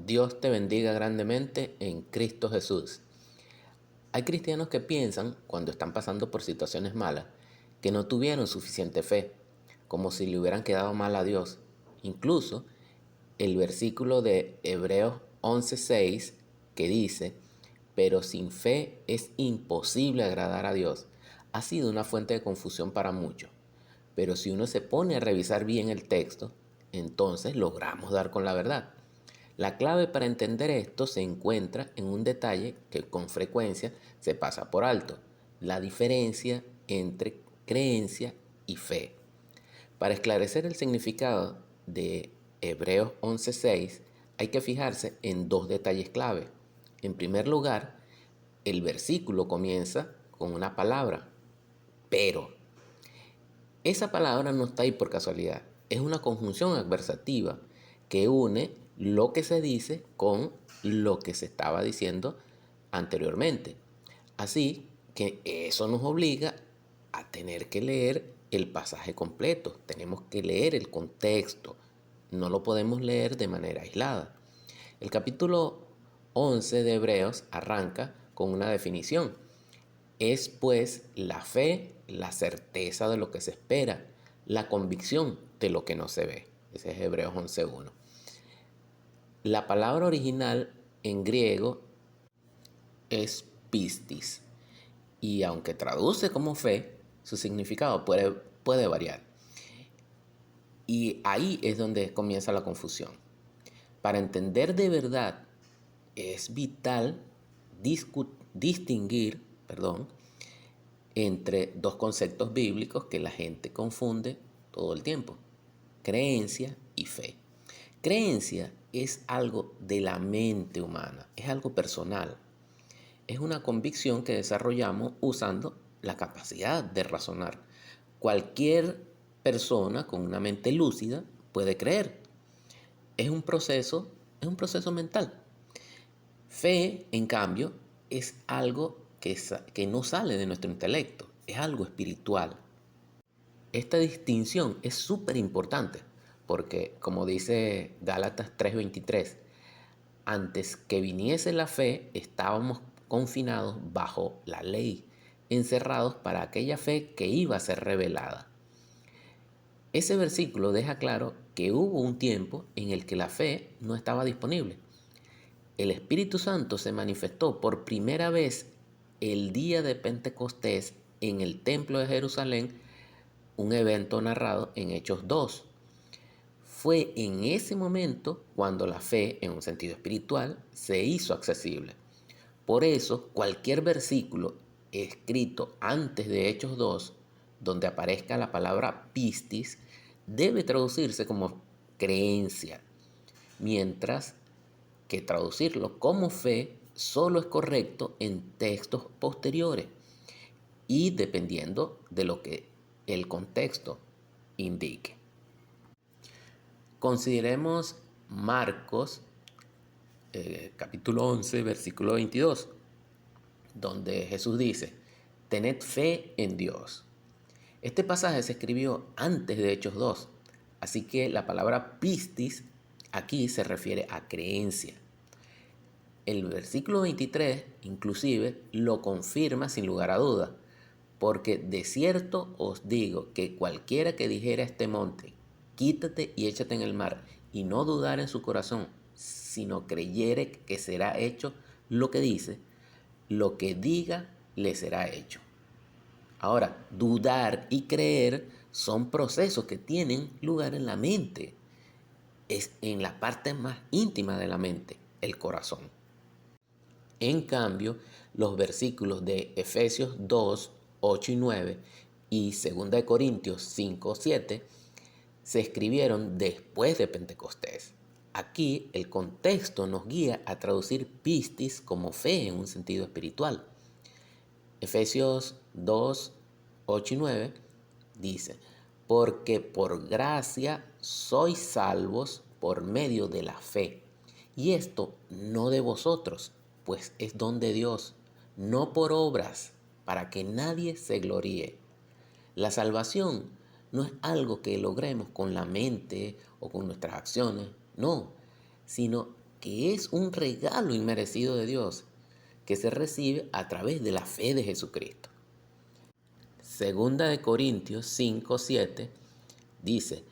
Dios te bendiga grandemente en Cristo Jesús. Hay cristianos que piensan, cuando están pasando por situaciones malas, que no tuvieron suficiente fe, como si le hubieran quedado mal a Dios. Incluso el versículo de Hebreos 11:6 que dice, pero sin fe es imposible agradar a Dios, ha sido una fuente de confusión para muchos. Pero si uno se pone a revisar bien el texto, entonces logramos dar con la verdad. La clave para entender esto se encuentra en un detalle que con frecuencia se pasa por alto, la diferencia entre creencia y fe. Para esclarecer el significado de Hebreos 11:6 hay que fijarse en dos detalles clave. En primer lugar, el versículo comienza con una palabra, pero. Esa palabra no está ahí por casualidad, es una conjunción adversativa que une lo que se dice con lo que se estaba diciendo anteriormente. Así que eso nos obliga a tener que leer el pasaje completo, tenemos que leer el contexto, no lo podemos leer de manera aislada. El capítulo 11 de Hebreos arranca con una definición. Es pues la fe, la certeza de lo que se espera, la convicción de lo que no se ve. Ese es Hebreos 11:1. La palabra original en griego es pistis y aunque traduce como fe, su significado puede variar. Y ahí es donde comienza la confusión. Para entender de verdad es vital distinguir, entre dos conceptos bíblicos que la gente confunde todo el tiempo: creencia y fe. Creencia es algo de la mente humana, es algo personal. Es una convicción que desarrollamos usando la capacidad de razonar. Cualquier persona con una mente lúcida puede creer. Es un proceso mental. Fe, en cambio, es algo que no sale de nuestro intelecto, es algo espiritual. Esta distinción es súper importante porque, como dice Gálatas 3:23, antes que viniese la fe estábamos confinados bajo la ley, encerrados para aquella fe que iba a ser revelada. Ese versículo deja claro que hubo un tiempo en el que la fe no estaba disponible. El Espíritu Santo se manifestó por primera vez el día de Pentecostés en el Templo de Jerusalén, un evento narrado en Hechos 2. Fue en ese momento cuando la fe, en un sentido espiritual, se hizo accesible. Por eso, cualquier versículo escrito antes de Hechos 2, donde aparezca la palabra pistis, debe traducirse como creencia, mientras que traducirlo como fe solo es correcto en textos posteriores y dependiendo de lo que el contexto indique. Consideremos Marcos capítulo 11 versículo 22, donde Jesús dice: tened fe en Dios. Este pasaje se escribió antes de Hechos 2, así que la palabra pistis aquí se refiere a creencia. El versículo 23 inclusive lo confirma sin lugar a duda, porque de cierto os digo que cualquiera que dijera a este monte, quítate y échate en el mar, y no dudar en su corazón, sino creyere que será hecho lo que dice, lo que diga le será hecho. Ahora, dudar y creer son procesos que tienen lugar en la mente. Es en la parte más íntima de la mente, el corazón. En cambio, los versículos de Efesios 2, 8 y 9 y 2 Corintios 5, 7 se escribieron después de Pentecostés. Aquí el contexto nos guía a traducir pistis como fe en un sentido espiritual. Efesios 2, 8 y 9 dice: porque por gracia sois salvos por medio de la fe, y esto no de vosotros, pues es don de Dios, no por obras, para que nadie se gloríe. La salvación no es algo que logremos con la mente o con nuestras acciones, no, sino que es un regalo inmerecido de Dios, que se recibe a través de la fe de Jesucristo. Segunda de Corintios 5:7 dice,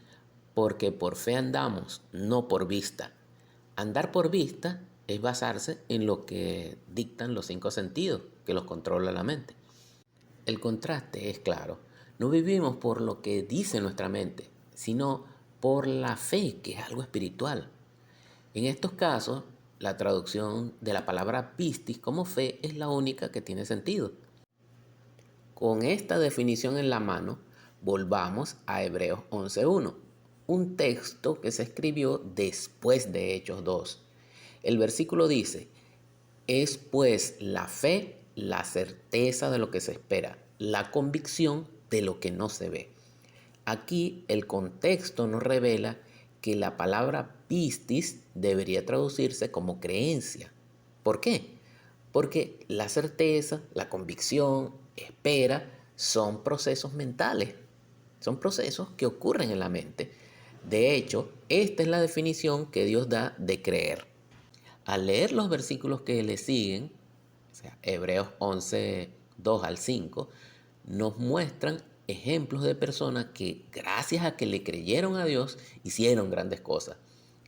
porque por fe andamos, no por vista. Andar por vista es basarse en lo que dictan los 5 sentidos, que los controla la mente. El contraste es claro. No vivimos por lo que dice nuestra mente, sino por la fe, que es algo espiritual. En estos casos, la traducción de la palabra pistis como fe es la única que tiene sentido. Con esta definición en la mano, volvamos a Hebreos 11:1, un texto que se escribió después de Hechos 2. El versículo dice, es pues la fe, la certeza de lo que se espera, la convicción de lo que no se ve. Aquí el contexto nos revela que la palabra pistis debería traducirse como creencia. ¿Por qué? Porque la certeza, la convicción, espera, son procesos mentales, son procesos que ocurren en la mente. De hecho, esta es la definición que Dios da de creer. Al leer los versículos que le siguen, o sea, Hebreos 11, 2 al 5, nos muestran ejemplos de personas que gracias a que le creyeron a Dios hicieron grandes cosas.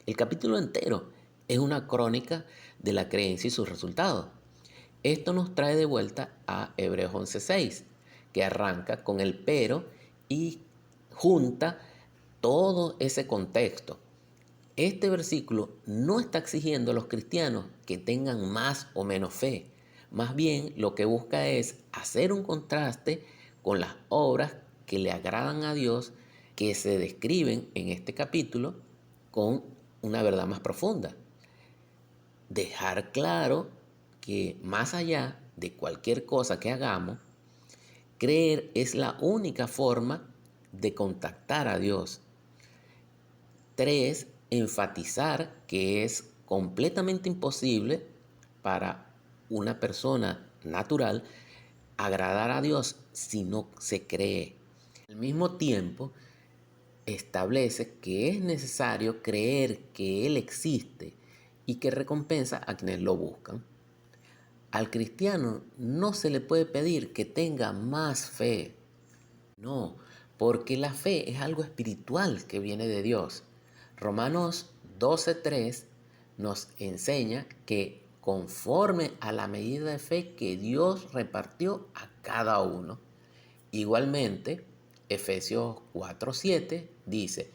El capítulo entero es una crónica de la creencia y sus resultados. Esto nos trae de vuelta a Hebreos 11:6, que arranca con el pero y junta todo ese contexto. Este versículo no está exigiendo a los cristianos que tengan más o menos fe. Más bien lo que busca es hacer un contraste con las obras que le agradan a Dios, que se describen en este capítulo con una verdad más profunda. Dejar claro que más allá de cualquier cosa que hagamos, creer es la única forma de contactar a Dios. 3, enfatizar que es completamente imposible para una persona natural agradar a Dios si no se cree. Al mismo tiempo, establece que es necesario creer que Él existe y que recompensa a quienes lo buscan. Al cristiano no se le puede pedir que tenga más fe. No, porque la fe es algo espiritual que viene de Dios. Romanos 12:3 nos enseña que conforme a la medida de fe que Dios repartió a cada uno. Igualmente, Efesios 4:7 dice,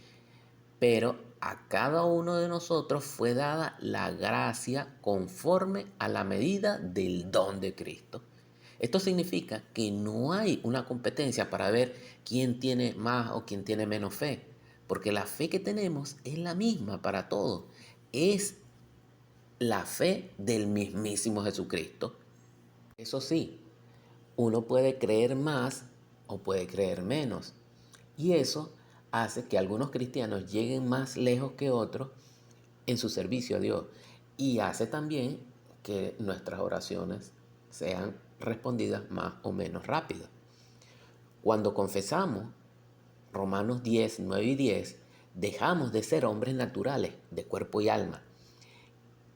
pero a cada uno de nosotros fue dada la gracia conforme a la medida del don de Cristo. Esto significa que no hay una competencia para ver quién tiene más o quién tiene menos fe, porque la fe que tenemos es la misma para todos. Es la fe del mismísimo Jesucristo. Eso sí, uno puede creer más o puede creer menos. Y eso hace que algunos cristianos lleguen más lejos que otros en su servicio a Dios. Y hace también que nuestras oraciones sean respondidas más o menos rápido. Cuando confesamos Romanos 10, 9 y 10, dejamos de ser hombres naturales de cuerpo y alma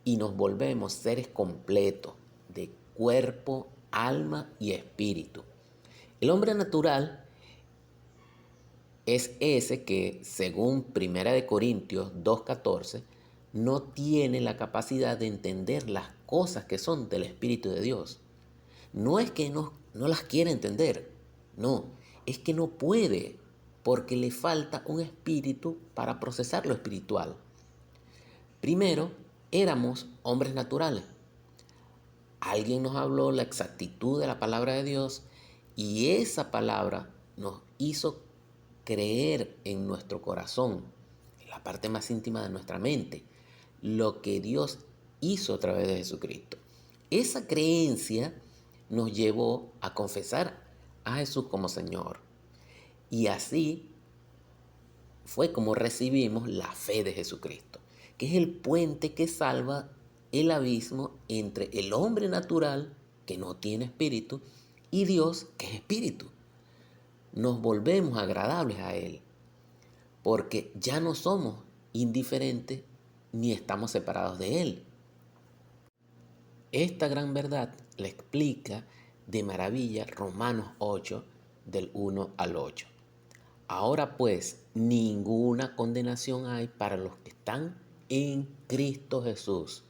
y nos volvemos seres completos de cuerpo, alma y espíritu. El hombre natural es ese que, según 1 Corintios 2:14, no tiene la capacidad de entender las cosas que son del Espíritu de Dios. No es que no las quiera entender, no, es que no puede, porque le falta un espíritu para procesar lo espiritual. Primero, éramos hombres naturales. Alguien nos habló la exactitud de la palabra de Dios y esa palabra nos hizo creer en nuestro corazón, en la parte más íntima de nuestra mente, lo que Dios hizo a través de Jesucristo. Esa creencia nos llevó a confesar a Jesús como Señor. Y así fue como recibimos la fe de Jesucristo, que es el puente que salva el abismo entre el hombre natural, que no tiene espíritu, y Dios, que es espíritu. Nos volvemos agradables a Él, porque ya no somos indiferentes ni estamos separados de Él. Esta gran verdad la explica de maravilla Romanos 8, del 1 al 8. Ahora pues, ninguna condenación hay para los que están en Cristo Jesús,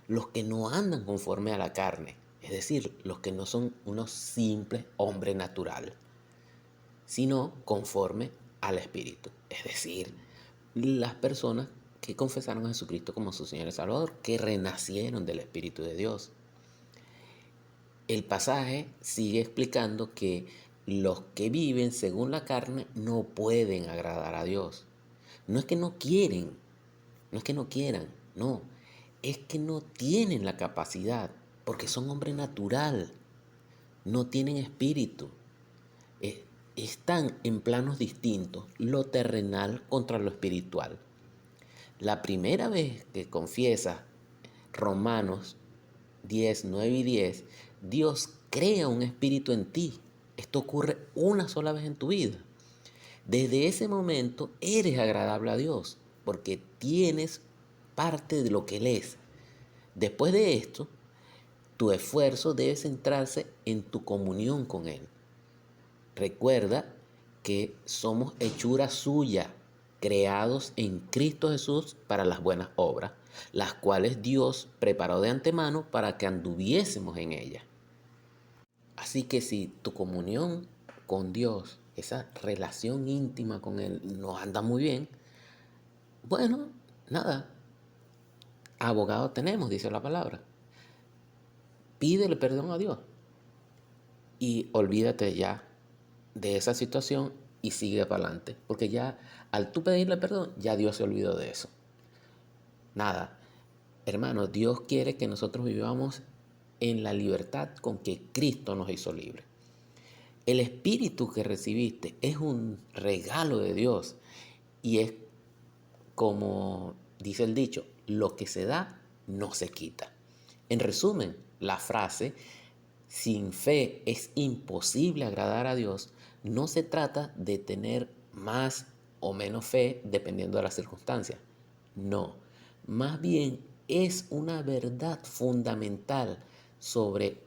los que no andan conforme a la carne, es decir, los que no son unos simples hombres naturales, sino conforme al Espíritu, es decir, las personas que confesaron a Jesucristo como su Señor y Salvador, que renacieron del Espíritu de Dios. El pasaje sigue explicando que los que viven según la carne no pueden agradar a Dios. No es que no quieren, no es que no quieran, no, es que no tienen la capacidad, porque son hombre natural, no tienen espíritu. Están en planos distintos, lo terrenal contra lo espiritual. La primera vez que confiesas Romanos 10, 9 y 10, Dios crea un espíritu en ti. Esto ocurre una sola vez en tu vida. Desde ese momento eres agradable a Dios, porque tienes parte de lo que Él es. Después de esto, tu esfuerzo debe centrarse en tu comunión con Él. Recuerda que somos hechura suya, creados en Cristo Jesús para las buenas obras, las cuales Dios preparó de antemano para que anduviésemos en ellas. Así que si tu comunión con Dios, esa relación íntima con Él, no anda muy bien, bueno, nada, abogado tenemos, dice la palabra. Pídele perdón a Dios y olvídate ya de esa situación y sigue para adelante. Porque ya al tú pedirle perdón, ya Dios se olvidó de eso. Nada, hermano, Dios quiere que nosotros vivamos en la libertad con que Cristo nos hizo libres. El espíritu que recibiste es un regalo de Dios y es como dice el dicho, lo que se da no se quita. En resumen, la frase sin fe es imposible agradar a Dios no se trata de tener más o menos fe dependiendo de las circunstancias. No, más bien es una verdad fundamental sobre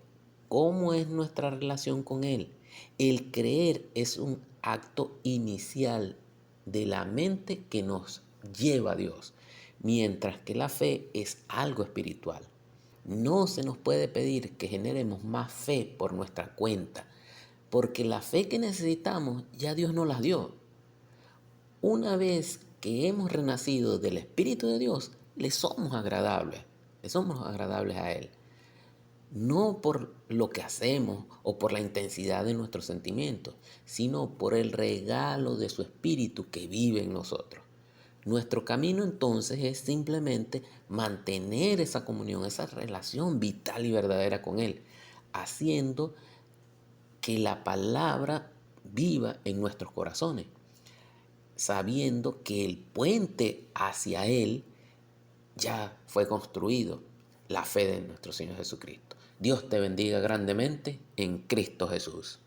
cómo es nuestra relación con Él. El creer es un acto inicial de la mente que nos lleva a Dios, mientras que la fe es algo espiritual. No se nos puede pedir que generemos más fe por nuestra cuenta, porque la fe que necesitamos ya Dios nos la dio. Una vez que hemos renacido del Espíritu de Dios, le somos agradables a Él. No por lo que hacemos o por la intensidad de nuestros sentimientos, sino por el regalo de su Espíritu que vive en nosotros. Nuestro camino entonces es simplemente mantener esa comunión, esa relación vital y verdadera con Él, haciendo que la palabra viva en nuestros corazones, sabiendo que el puente hacia Él ya fue construido, la fe de nuestro Señor Jesucristo. Dios te bendiga grandemente en Cristo Jesús.